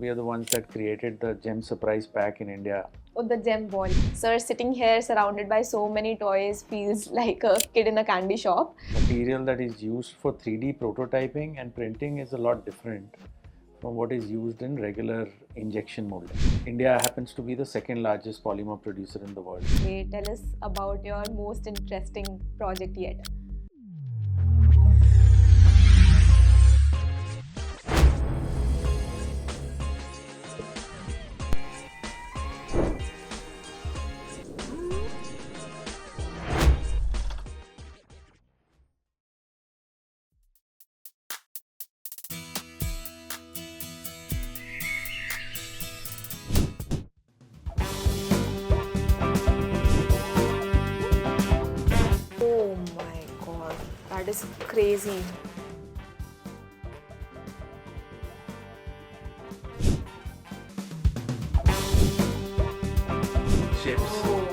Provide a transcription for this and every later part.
We are the ones that created the gem surprise pack in India. Oh, the gem ball. Sir, sitting here surrounded by so many toys feels like a kid in a candy shop. Material that is used for 3D prototyping and printing is a lot different from what is used in regular injection molding. India happens to be the second largest polymer producer in the world. Okay, tell us about your most interesting project yet. Oh my god, that is crazy. Ships. Oh,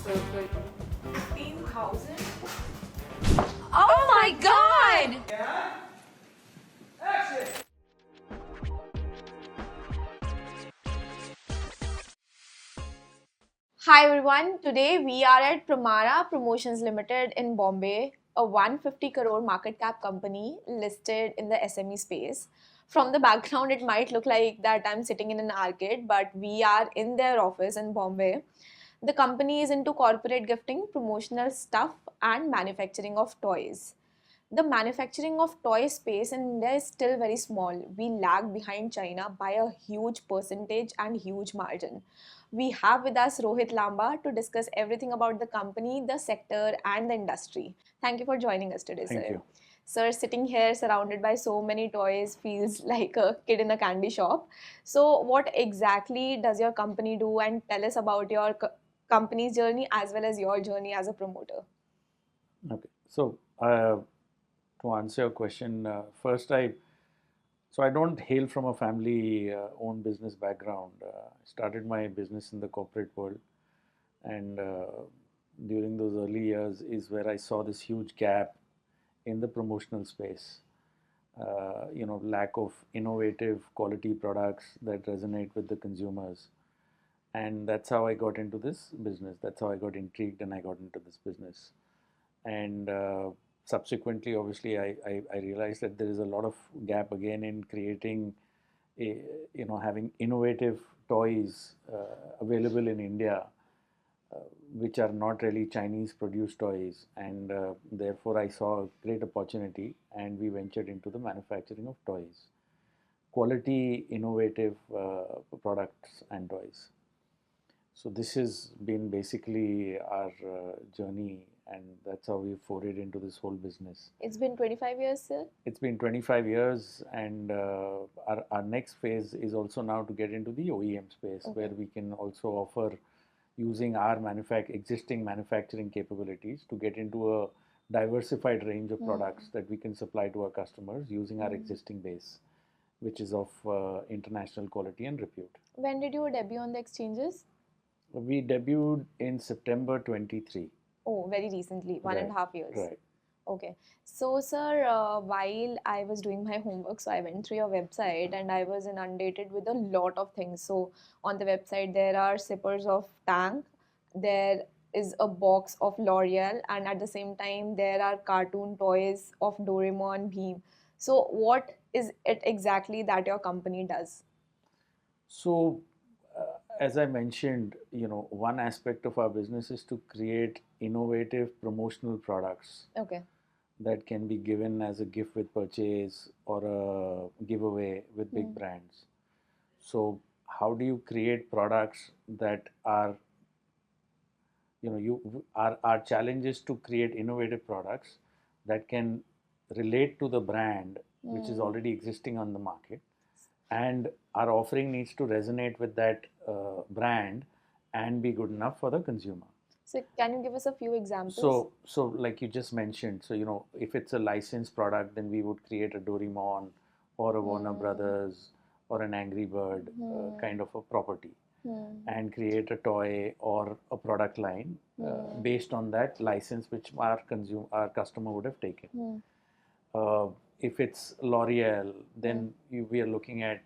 so good. 15,000? Oh my god! Hi everyone, today we are at Pramara Promotions Limited in Bombay, a 150 crore market cap company listed in the SME space. From the background, it might look like that I'm sitting in an arcade, but we are in their office in Bombay. The company is into corporate gifting, promotional stuff, and manufacturing of toys. The manufacturing of toy space in India is still very small. We lag behind China by a huge percentage and huge margin. We have with us Rohit Lamba to discuss everything about the company, the sector, and the industry. Thank you for joining us today, Thank sir. you. Sir, sitting here surrounded by so many toys feels like a kid in a candy shop. So, what exactly does your company do? And tell us about your company's journey as well as your journey as a promoter. Okay. So, to answer your question, first I don't hail from a family owned business background. I started my business in the corporate world, and during those early years is where I saw this huge gap in the promotional space. Lack of innovative quality products that resonate with the consumers, and that's how I got into this business. That's how I got intrigued and I got into this business. And subsequently, obviously, I realized that there is a lot of gap again in creating having innovative toys available in India, uh, which are not really Chinese produced toys, and therefore I saw a great opportunity, and we ventured into the manufacturing of toys, quality, innovative products and toys. So this has been basically our journey, and that's how we forayed into this whole business. It's been 25 years, sir. It's been 25 years, and our next phase is also now to get into the OEM space, where Okay. we can also offer, using our existing manufacturing capabilities, to get into a diversified range of products that we can supply to our customers using our existing base, which is of international quality and repute. When did you debut on the exchanges? We debuted in September 23. Oh, very recently, one and Right, a half years. right. Okay. So, sir, while I was doing my homework, so I went through your website and I was inundated with a lot of things. So, on the website, there are sippers of Tang, there is a box of L'Oreal, and at the same time, there are cartoon toys of Doraemon, Bheem. So, what is it exactly that your company does? So, as I mentioned, one aspect of our business is to create innovative promotional products Okay. that can be given as a gift with purchase or a giveaway with big brands. So, how do you create products that are, our challenge is to create innovative products that can relate to the brand which is already existing on the market, and our offering needs to resonate with that brand and be good enough for the consumer. So, can you give us a few examples? So like you just mentioned, so if it's a licensed product, then we would create a Doraemon or a Warner Brothers or an Angry Bird kind of a property, and create a toy or a product line based on that license which our customer would have taken. if it's L'Oreal, then we are looking at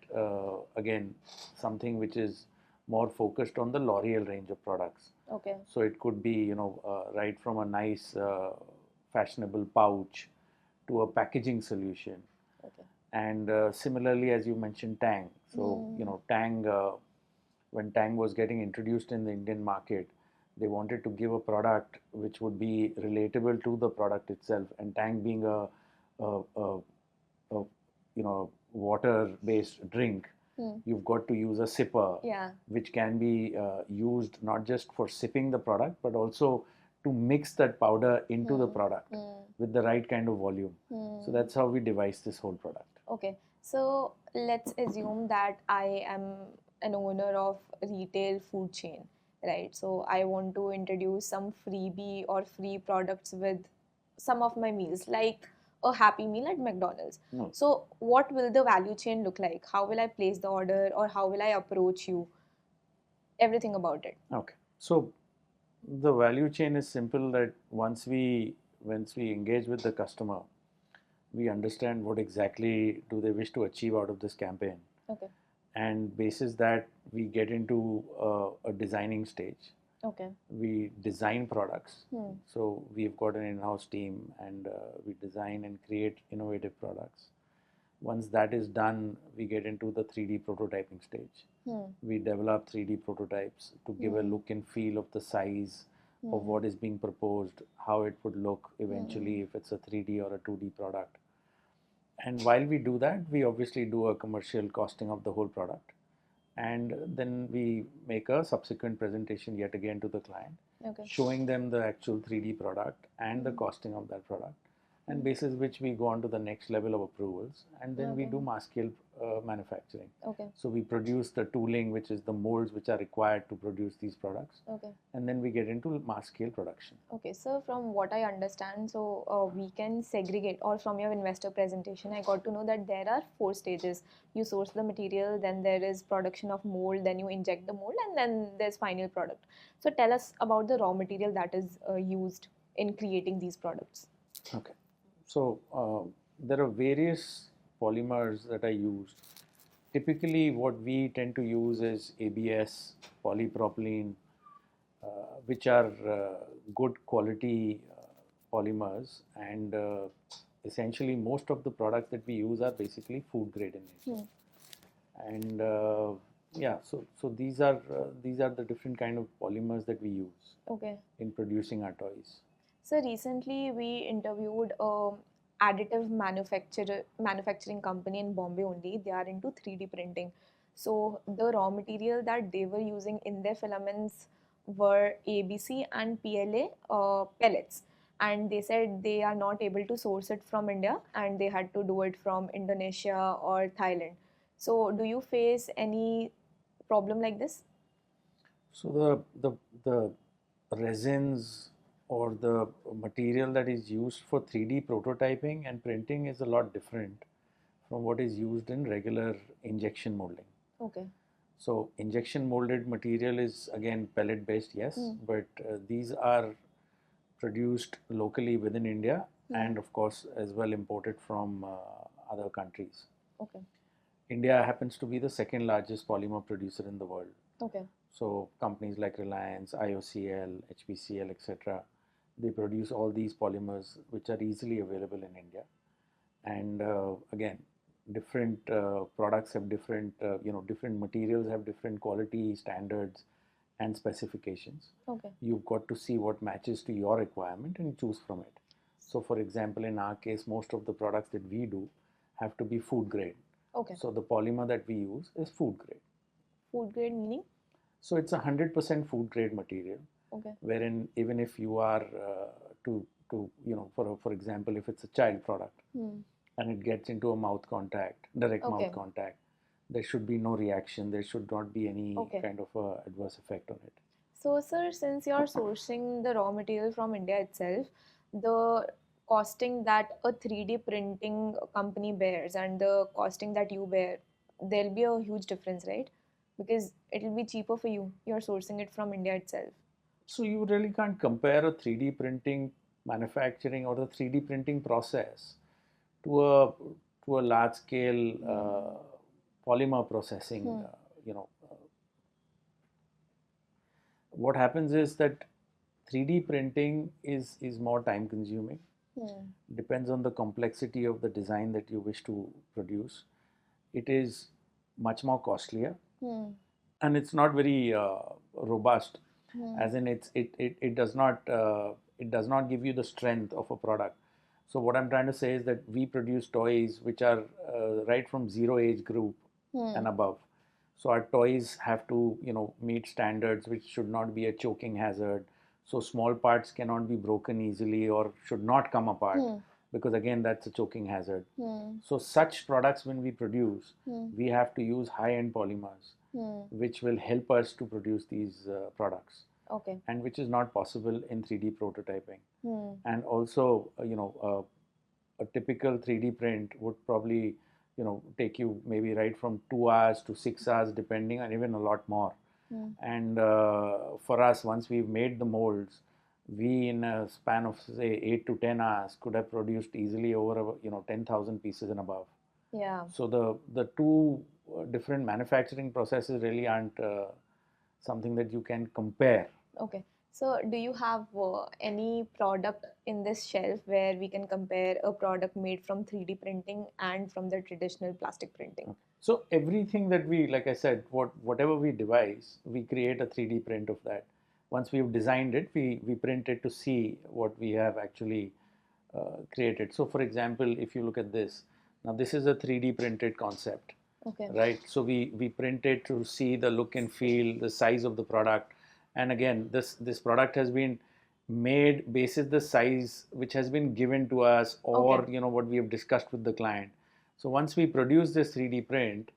again something which is more focused on the L'Oreal range of products. Okay. So it could be right from a nice fashionable pouch to a packaging solution. Okay. And similarly, as you mentioned, Tang. So Tang, when Tang was getting introduced in the Indian market, they wanted to give a product which would be relatable to the product itself. And Tang being a water-based drink, you've got to use a sipper, which can be used not just for sipping the product, but also to mix that powder into the product with the right kind of volume. So that's how we devised this whole product. Okay, so let's assume that I am an owner of retail food chain, right? So I want to introduce some freebie or free products with some of my meals, like a Happy Meal at McDonald's. So what will the value chain look like? How will I place the order, or how will I approach you? Everything about it. Okay, so the value chain is simple, that once we engage with the customer, we understand what exactly do they wish to achieve out of this campaign. Okay. And basis that, we get into a designing stage. Okay. We design products. So we've got an in-house team, and we design and create innovative products. Once that is done, we get into the 3D prototyping stage. We develop 3D prototypes to give a look and feel of the size of what is being proposed, how it would look eventually if it's a 3D or a 2D product. And while we do that, we obviously do a commercial costing of the whole product. And then we make a subsequent presentation yet again to the client, showing them the actual 3D product and the costing of that product. And basis which we go on to the next level of approvals, and then we do mass scale manufacturing. So we produce the tooling, which is the molds which are required to produce these products. And then we get into mass scale production. Okay, so from what I understand, so we can segregate, or from your investor presentation, I got to know that there are 4 stages. You source the material, then there is production of mold, then you inject the mold, and then there's final product. So tell us about the raw material that is used in creating these products. Okay. So there are various polymers that I use. Typically, what we tend to use is ABS, polypropylene, which are good quality polymers, and essentially most of the products that we use are basically food grade in nature. And so these are the different kind of polymers that we use in producing our toys. So recently we interviewed additive manufacturing company in Bombay only. They are into 3D printing. So the raw material that they were using in their filaments were ABC and PLA pellets. And they said they are not able to source it from India, and they had to do it from Indonesia or Thailand. So do you face any problem like this? So the resins or the material that is used for 3D prototyping and printing is a lot different from what is used in regular injection molding. Okay. So injection molded material is again pellet based, yes, but these are produced locally within India, and of course as well imported from other countries. Okay. India happens to be the second largest polymer producer in the world. Okay. So companies like Reliance, IOCL, HPCL, etc., they produce all these polymers which are easily available in India. And again, different products have different, different materials have different quality standards and specifications. Okay. You've got to see what matches to your requirement and choose from it. So for example, in our case, most of the products that we do have to be food grade. Okay. So the polymer that we use is food grade. Food grade meaning? So it's 100% food grade material. Okay. Wherein even if you are for example, if it's a child product and it gets into a mouth contact, direct mouth contact, there should be no reaction. There should not be any kind of adverse effect on it. So, sir, since you're sourcing the raw material from India itself, the costing that a 3D printing company bears and the costing that you bear, there'll be a huge difference, right? Because it'll be cheaper for you. You're sourcing it from India itself. So you really can't compare a 3D printing manufacturing or the 3D printing process to a large scale polymer processing. What happens is that 3D printing is more time consuming. Depends on the complexity of the design that you wish to produce. It is much more costlier, and it's not very robust. As in, it does not give you the strength of a product. So what I'm trying to say is that we produce toys which are right from 0 age group and above. So our toys have to, meet standards which should not be a choking hazard. So small parts cannot be broken easily or should not come apart because again that's a choking hazard. So such products when we produce, we have to use high-end polymers which will help us to produce these products. Okay. And which is not possible in 3D prototyping. And also, a typical 3D print would probably, take you maybe right from 2 hours to 6 hours, depending, and even a lot more. And for us, once we've made the molds, we in a span of say 8 to 10 hours could have produced easily over 10,000 pieces and above. Yeah. So the two different manufacturing processes really aren't something that you can compare. Okay. So do you have any product in this shelf where we can compare a product made from 3D printing and from the traditional plastic printing? So everything that we, like I said, whatever we devise, we create a 3D print of that. Once we've designed it, we print it to see what we have actually created. So for example, if you look at this, now this is a 3D printed concept. Okay. Right. So we print it to see the look and feel, the size of the product. And again, this product has been made basis the size which has been given to us or what we have discussed with the client. So once we produce this 3D print,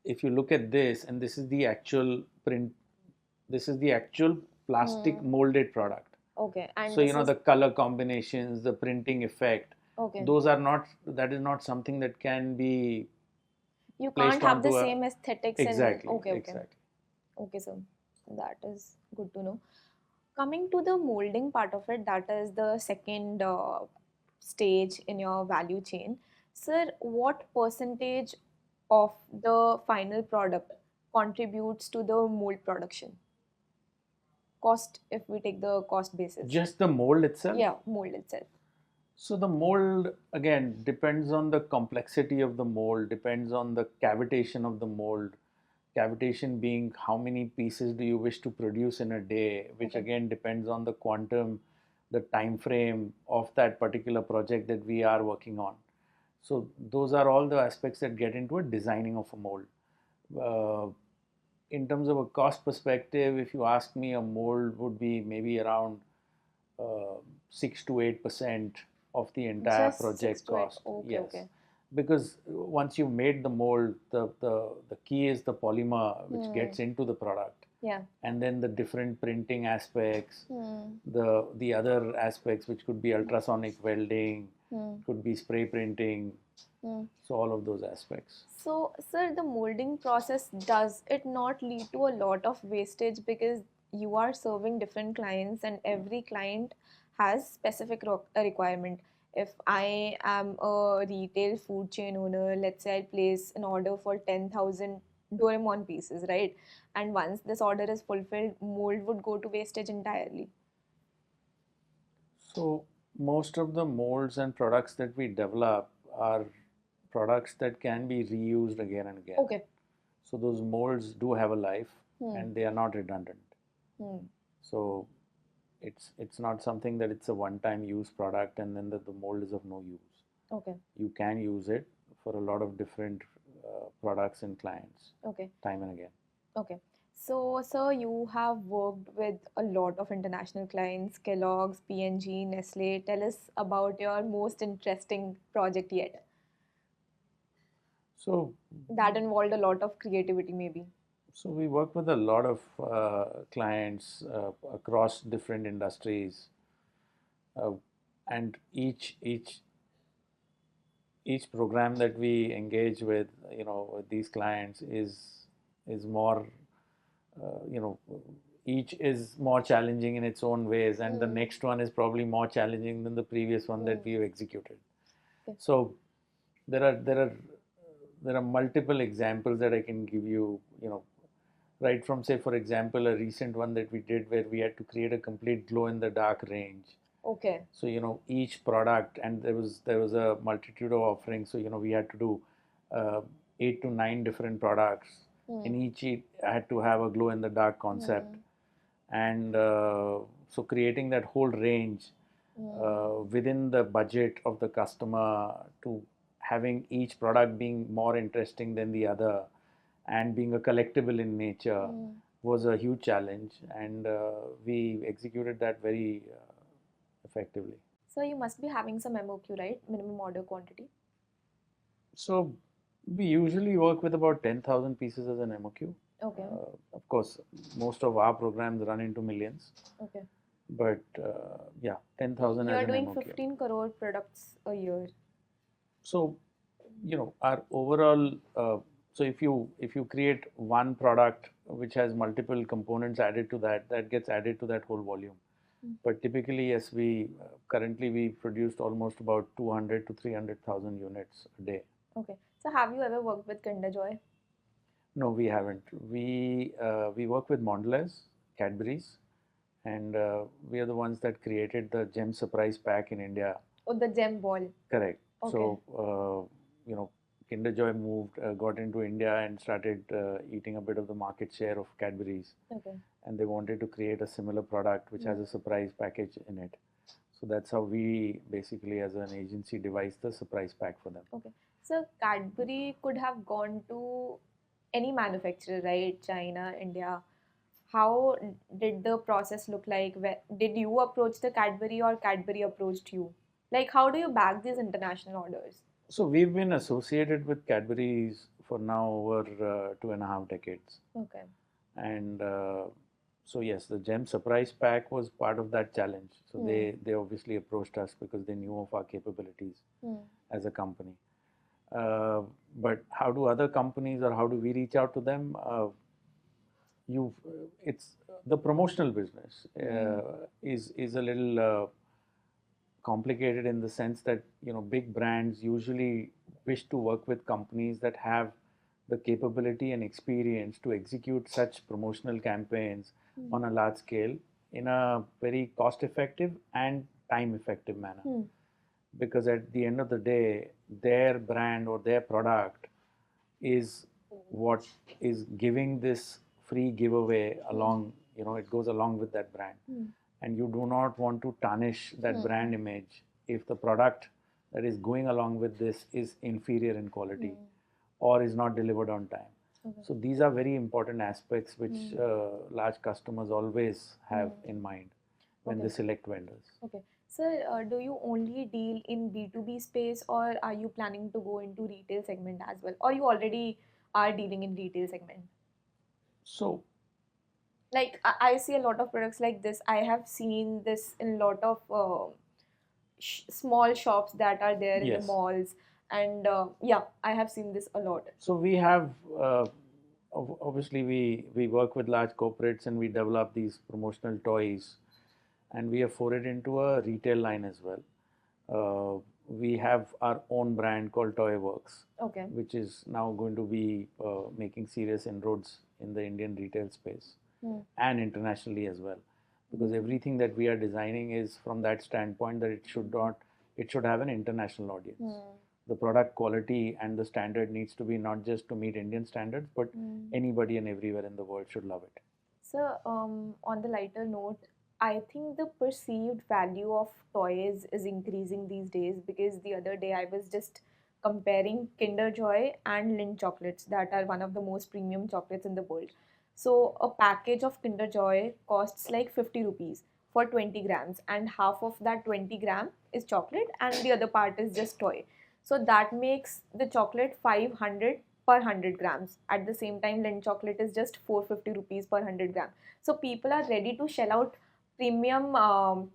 if you look at this, and this is the actual print, this is the actual plastic molded product. Okay. And so the color combinations, the printing effect, those are not, that is not something that can be, you can't have the same aesthetics. Exactly. Exactly. Okay, so that is good to know. Coming to the molding part of it, that is the second stage in your value chain. Sir, what percentage of the final product contributes to the mold production? Cost, if we take the cost basis. Just the mold itself? Yeah, mold itself. So the mold, again, depends on the complexity of the mold, depends on the cavitation of the mold. Cavitation being how many pieces do you wish to produce in a day, which again depends on the quantum, the time frame of that particular project that we are working on. So those are all the aspects that get into a designing of a mold. In terms of a cost perspective, if you ask me, a mold would be maybe around 6 to 8% of the entire Just project cost. Okay, yes. Okay. Because once you've made the mold, the key is the polymer which gets into the product. Yeah. And then the different printing aspects, the other aspects which could be ultrasonic welding, could be spray printing. So all of those aspects. So, sir, the molding process, does it not lead to a lot of wastage because you are serving different clients and every client has specific requirement? If I am a retail food chain owner, let's say I place an order for 10,000 Doraemon pieces, right? And once this order is fulfilled, mold would go to wastage entirely. So most of the molds and products that we develop are products that can be reused again and again. Okay. So those molds do have a life and they are not redundant. So it's not something that it's a one-time use product and then the mold is of no use. Okay. You can use it for a lot of different products and clients. Okay. Time and again. Okay. So, sir, you have worked with a lot of international clients, Kellogg's, P&G, Nestle. Tell us about your most interesting project yet. So that involved a lot of creativity, maybe. So we work with a lot of clients across different industries, and each program that we engage with, with these clients is more, each is more challenging in its own ways, and the next one is probably more challenging than the previous one that we've executed. Okay. So there are multiple examples that I can give you. Right from, say, for example, a recent one that we did where we had to create a complete glow in the dark range. Okay. So each product, and there was a multitude of offerings. So we had to do 8 to 9 different products. In each I had to have a glow in the dark concept, and so creating that whole range within the budget of the customer, to having each product being more interesting than the other and being a collectible in nature was a huge challenge, and we executed that very effectively. So you must be having some MOQ, right? Minimum order quantity. So we usually work with about 10,000 pieces as an MOQ. Okay. Of course, most of our programs run into millions. Okay. But yeah, 10,000 You as are an doing MOQ. 15 crore products a year. So, our overall, so if you create one product which has multiple components added to that, that gets added to that whole volume. But typically, yes, we currently we produced almost about 200 to 300,000 units a day. Okay. So have you ever worked with Kinder Joy? No, we haven't. We work with Mondelez, Cadbury's, and we are the ones that created the Gem Surprise Pack in India. Oh, the gem ball. Correct. Okay. So, Kinder Joy got into India and started eating a bit of the market share of Cadbury's. Okay. And they wanted to create a similar product which has a surprise package in it. So that's how we basically, as an agency, devised the surprise pack for them. Okay. So Cadbury could have gone to any manufacturer, right? China, India. How did the process look like? Did you approach the Cadbury or Cadbury approached you? Like, how do you bag these international orders? So we've been associated with Cadbury's for now over 2.5 decades. Okay. And so yes, the Gem Surprise Pack was part of that challenge. So they obviously approached us because they knew of our capabilities as a company. But how do other companies, or how do we reach out to them? It's the promotional business is a little complicated in the sense that big brands usually wish to work with companies that have the capability and experience to execute such promotional campaigns on a large scale in a very cost effective and time effective manner. Because at the end of the day, their brand or their product is what is giving this free giveaway along, it goes along with that brand. And you do not want to tarnish that brand image if the product that is going along with this is inferior in quality or is not delivered on time. Okay. So these are very important aspects which large customers always have in mind when they select vendors. Okay. So do you only deal in B2B space, or are you planning to go into retail segment as well? Or you already are dealing in retail segment? So, like, I see a lot of products like this. I have seen this in a lot of small shops that are there in the malls. And yeah, I have seen this a lot. So we have, obviously we work with large corporates and we develop these promotional toys, and we have forayed into a retail line as well. We have our own brand called ToyWorks, which is now going to be making serious inroads in the Indian retail space and internationally as well. Because everything that we are designing is from that standpoint that it should have an international audience. The product quality and the standard needs to be not just to meet Indian standards, but anybody and everywhere in the world should love it. So, on the lighter note, I think the perceived value of toys is increasing these days, because the other day I was just comparing Kinder Joy and Lindt chocolates that are one of the most premium chocolates in the world. So a package of Kinder Joy costs like 50 rupees for 20 grams, and half of that 20 gram is chocolate and the other part is just toy. So that makes the chocolate 500 per 100 grams. At the same time, Lindt chocolate is just 450 rupees per 100 gram. So people are ready to shell out premium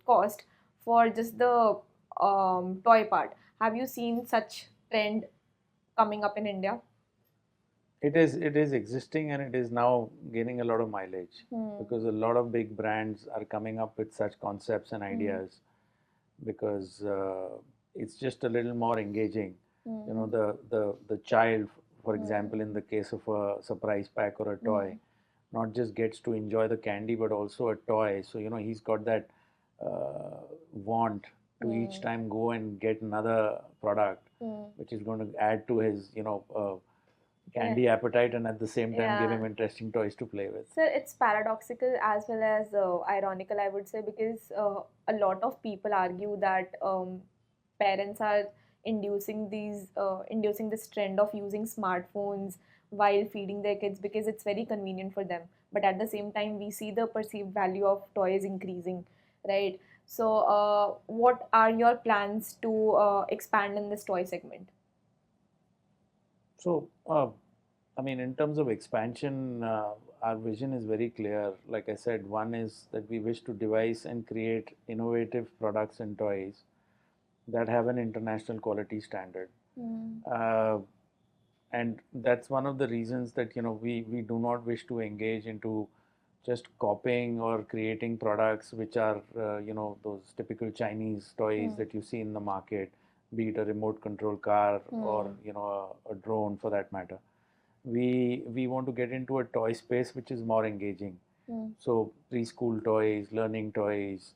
cost for just the toy part. Have you seen such trend coming up in India? It is existing, and it is now gaining a lot of mileage because a lot of big brands are coming up with such concepts and ideas, because it's just a little more engaging. Hmm. You know, the child, for example, in the case of a surprise pack or a toy, not just gets to enjoy the candy, but also a toy. So, you know, he's got that want to each time go and get another product, which is going to add to his, you know, candy appetite, and at the same time give him interesting toys to play with. So it's paradoxical as well as ironical, I would say, because a lot of people argue that parents are inducing this trend of using smartphones while feeding their kids because it's very convenient for them. But at the same time, we see the perceived value of toys increasing, right? So, what are your plans to expand in this toy segment? So, I mean, in terms of expansion, our vision is very clear. Like I said, one is that we wish to devise and create innovative products and toys that have an international quality standard. Uh, and that's one of the reasons that, you know, we do not wish to engage into just copying or creating products which are, you know, those typical Chinese toys that you see in the market, be it a remote control car or, you know, a drone for that matter. We want to get into a toy space which is more engaging. So preschool toys, learning toys,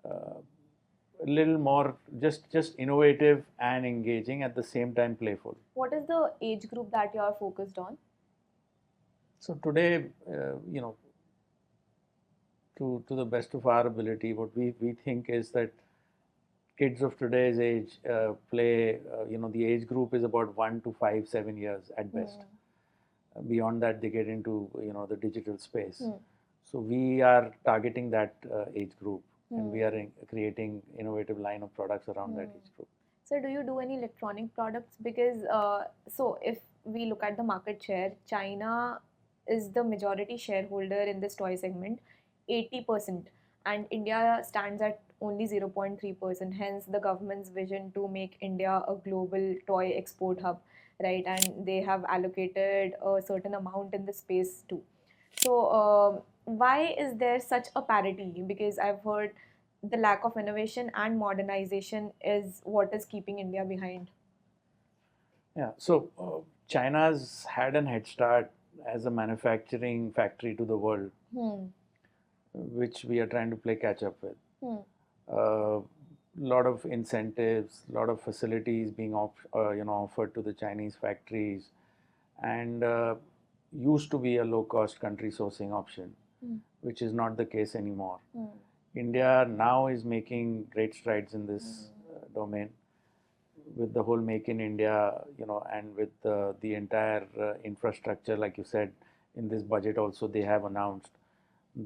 a little more just innovative and engaging at the same time playful. What is the age group that you are focused on? So today, you know, to the best of our ability, what we think is that kids of today's age play, you know, the age group is about 1 to 5, 7 years at best. Beyond that, they get into, you know, the digital space. So we are targeting that age group, and we are creating innovative line of products around that age group. So do you do any electronic products? Because so if we look at the market share, China is the majority shareholder in this toy segment, 80%, and India stands at only 0.3%. Hence, the government's vision to make India a global toy export hub, right? And they have allocated a certain amount in the space too. So, why is there such a parity? Because I've heard the lack of innovation and modernization is what is keeping India behind. Yeah, so China's had an head start as a manufacturing factory to the world, which we are trying to play catch up with. Lot of incentives, lot of facilities being you know, offered to the Chinese factories, and used to be a low-cost country sourcing option, which is not the case anymore. India now is making great strides in this domain with the whole Make in India, you know, and with the entire infrastructure, like you said, in this budget also they have announced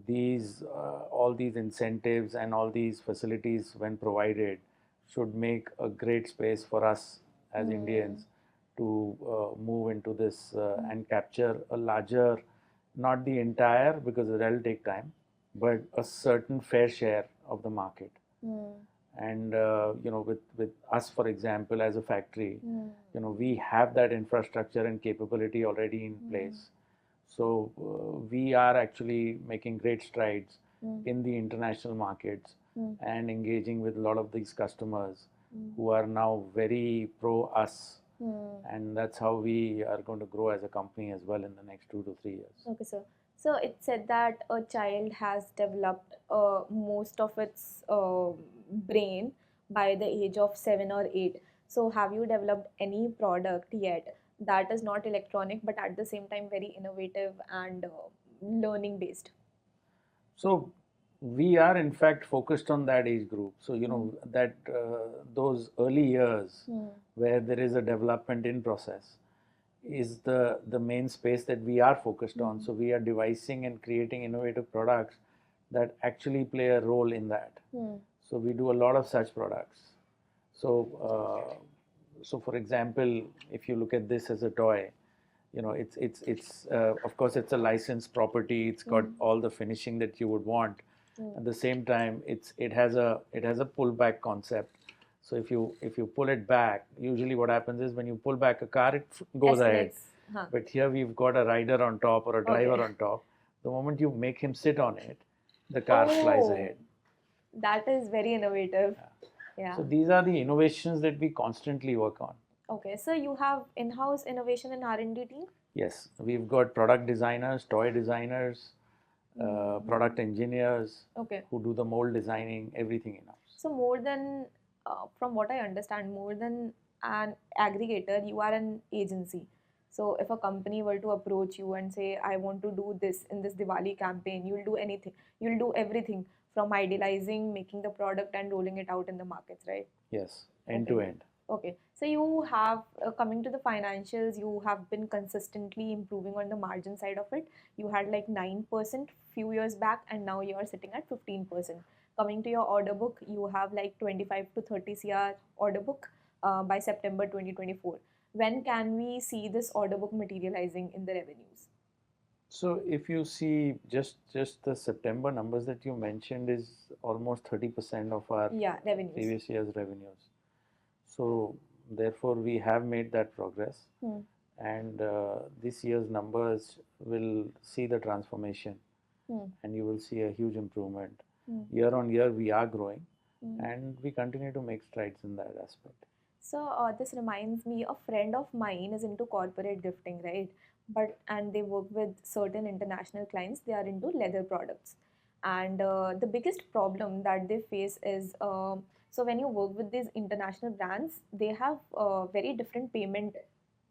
these all these incentives and all these facilities, when provided, should make a great space for us as Indians to move into this and capture a larger, not the entire, because that will take time, but a certain fair share of the market. And you know, with us, for example, as a factory, you know, we have that infrastructure and capability already in place. So we are actually making great strides in the international markets and engaging with a lot of these customers who are now very pro us. And that's how we are going to grow as a company as well in the next 2 to 3 years. Okay, sir. So it said that a child has developed most of its brain by the age of 7 or 8. So have you developed any product yet that is not electronic but at the same time very innovative and learning based? So we are in fact focused on that age group. So, you know, that those early years where there is a development in process is the main space that we are focused on. So we are devising and creating innovative products that actually play a role in that. So we do a lot of such products. So so for example, if you look at this as a toy, you know, it's of course it's a licensed property. It's got all the finishing that you would want. At the same time, it has a pullback concept. So if you pull it back, usually what happens is when you pull back a car, it goes ahead. But here we've got a rider on top or a driver on top. The moment you make him sit on it, the car flies ahead. That is very innovative. Yeah. So these are the innovations that we constantly work on. Okay, so you have in-house innovation and R&D team? Yes, we've got product designers, toy designers, product engineers Okay. who do the mold designing, everything in-house. So more than, from what I understand, more than an aggregator, you are an agency. So if a company were to approach you and say, I want to do this in this Diwali campaign, you'll do anything. You'll do everything from idealizing, making the product and rolling it out in the markets, right? Yes, end to end. Okay, so you have, coming to the financials, you have been consistently improving on the margin side of it. You had like 9% few years back, and now you are sitting at 15%. Coming to your order book, you have like 25 to 30 CR order book by September 2024. When can we see this order book materializing in the revenues? So if you see just the September numbers that you mentioned is almost 30% of our revenues. previous year's revenues. So therefore we have made that progress, and this year's numbers will see the transformation, and you will see a huge improvement. Year on year we are growing, and we continue to make strides in that aspect. So this reminds me, a friend of mine is into corporate gifting, right? And they work with certain international clients. They are into leather products, and the biggest problem that they face is, so when you work with these international brands, they have very different payment,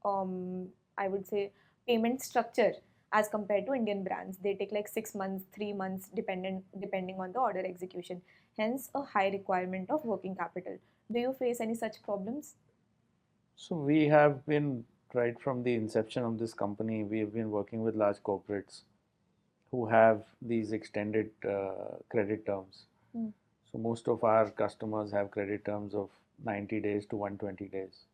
I would say, payment structure as compared to Indian brands. They take like 6 months, 3 months, depending on the order execution. Hence, a high requirement of working capital. Do you face any such problems? So we have been, right from the inception of this company, we have been working with large corporates who have these extended credit terms. So most of our customers have credit terms of 90 days to 120 days.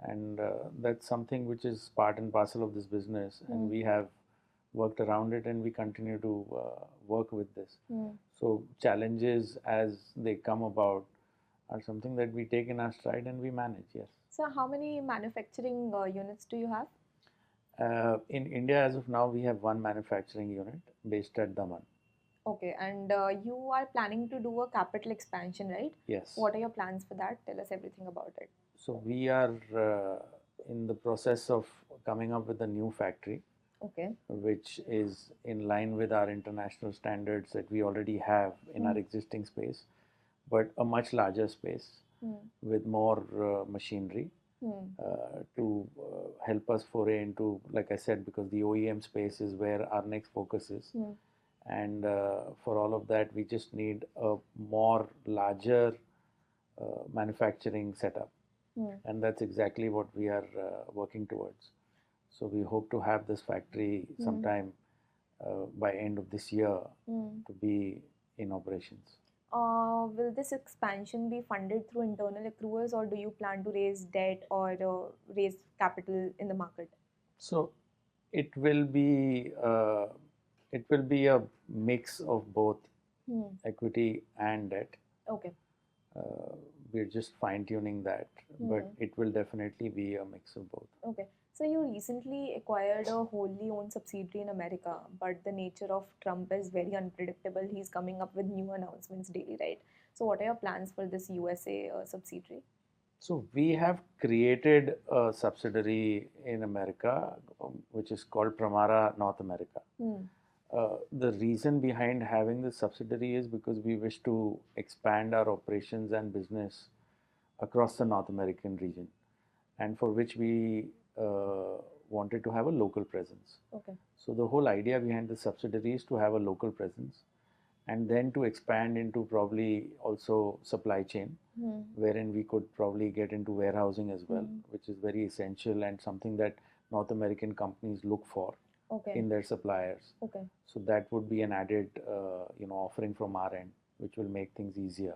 And that's something which is part and parcel of this business, and we have worked around it, and we continue to work with this. So challenges as they come about are something that we take in our stride and we manage, yes. So how many manufacturing units do you have? In India, as of now, we have one manufacturing unit based at Daman. Okay, and you are planning to do a capital expansion, right? Yes. What are your plans for that? Tell us everything about it. So we are in the process of coming up with a new factory, okay, which is in line with our international standards that we already have in our existing space, but a much larger space with more machinery to help us foray into, like I said, because the OEM space is where our next focus is. And for all of that, we just need a more larger manufacturing setup. And that's exactly what we are working towards. So we hope to have this factory sometime by end of this year to be in operations. Will this expansion be funded through internal accruals, or do you plan to raise debt or raise capital in the market? So it will be a mix of both equity and debt. Okay. We're just fine-tuning that, but it will definitely be a mix of both. Okay. So you recently acquired a wholly owned subsidiary in America, but the nature of Trump is very unpredictable. He's coming up with new announcements daily, right? So what are your plans for this USA subsidiary? So we have created a subsidiary in America, which is called Pramara North America. The reason behind having this subsidiary is because we wish to expand our operations and business across the North American region, and for which we wanted to have a local presence. Okay. So the whole idea behind the subsidiary is to have a local presence, and then to expand into probably also supply chain, wherein we could probably get into warehousing as well, which is very essential and something that North American companies look for in their suppliers. Okay. So that would be an added offering from our end, which will make things easier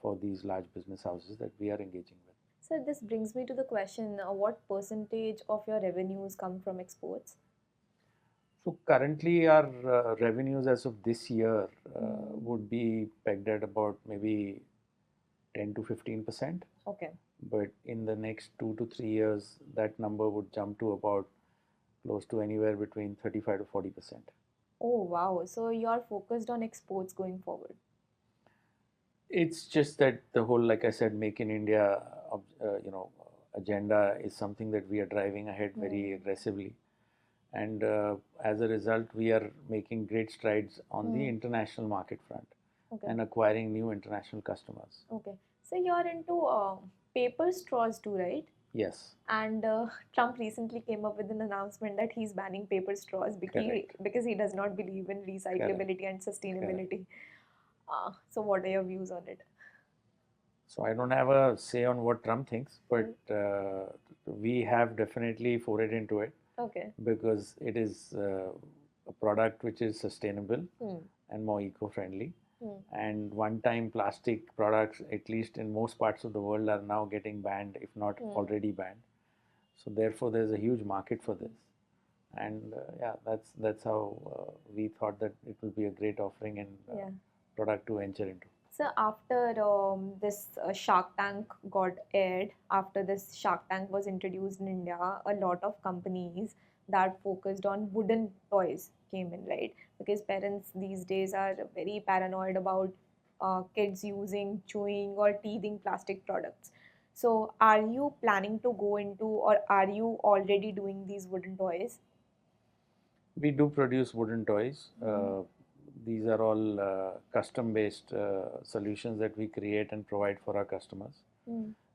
for these large business houses that we are engaging with. So this brings me to the question, what percentage of your revenues come from exports? So currently our revenues as of this year would be pegged at about maybe 10 to 15%. Okay. But in the next 2 to 3 years, that number would jump to about close to anywhere between 35 to 40%. Oh, wow. So you are focused on exports going forward? It's just that the whole, like I said, Make in India, agenda is something that we are driving ahead very aggressively, and as a result, we are making great strides on the international market front Okay. and acquiring new international customers. Okay. So you're into paper straws too, right? Yes, And Trump recently came up with an announcement that he's banning paper straws correct. because he does not believe in recyclability and sustainability. So what are your views on it? So I don't have a say on what Trump thinks, but we have definitely forayed into it Okay. because it is a product which is sustainable Hmm. and more eco-friendly. Hmm. And one-time plastic products, at least in most parts of the world, are now getting banned, if not already banned. So therefore, there's a huge market for this. And yeah, that's how we thought that it will be a great offering and Yeah. product to venture into. So after this Shark Tank got aired, after this Shark Tank was introduced in India, a lot of companies that focused on wooden toys came in, right? Because parents these days are very paranoid about kids using, chewing, or teething plastic products. So are you planning to go into, or are you already doing these wooden toys? We do produce wooden toys. These are all custom-based solutions that we create and provide for our customers.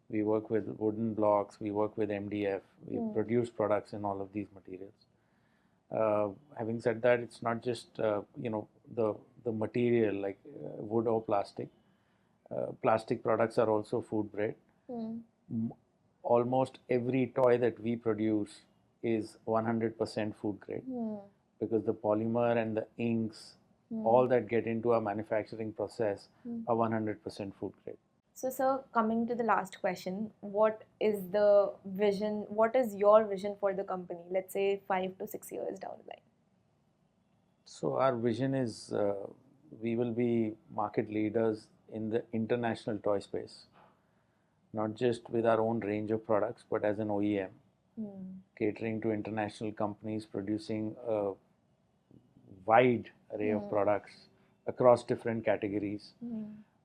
We work with wooden blocks, we work with MDF, we produce products in all of these materials. Having said that, it's not just the material like wood or plastic. Plastic products are also food grade. Almost every toy that we produce is 100% food grade because the polymer and the inks, all that get into our manufacturing process are 100% food grade. So, sir, coming to the last question, what is the vision? What is your vision for the company? Let's say 5 to 6 years down the line. So our vision is we will be market leaders in the international toy space, not just with our own range of products, but as an OEM, catering to international companies producing a wide array of products across different categories.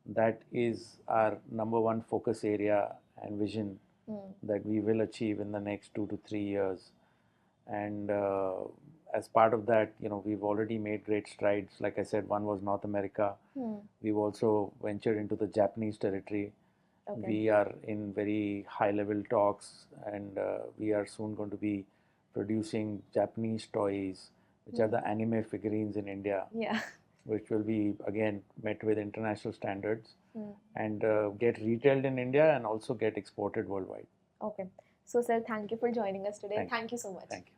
That is our number one focus area and vision that we will achieve in the next 2 to 3 years. And as part of that, we've already made great strides. Like I said, one was North America. We've also ventured into the Japanese territory. Okay. We are in very high level talks, and we are soon going to be producing Japanese toys, which are the anime figurines in India. Yeah. Which will be again met with international standards and get retailed in India and also get exported worldwide. Okay. So, sir, thank you for joining us today. Thank you so much. Thank you.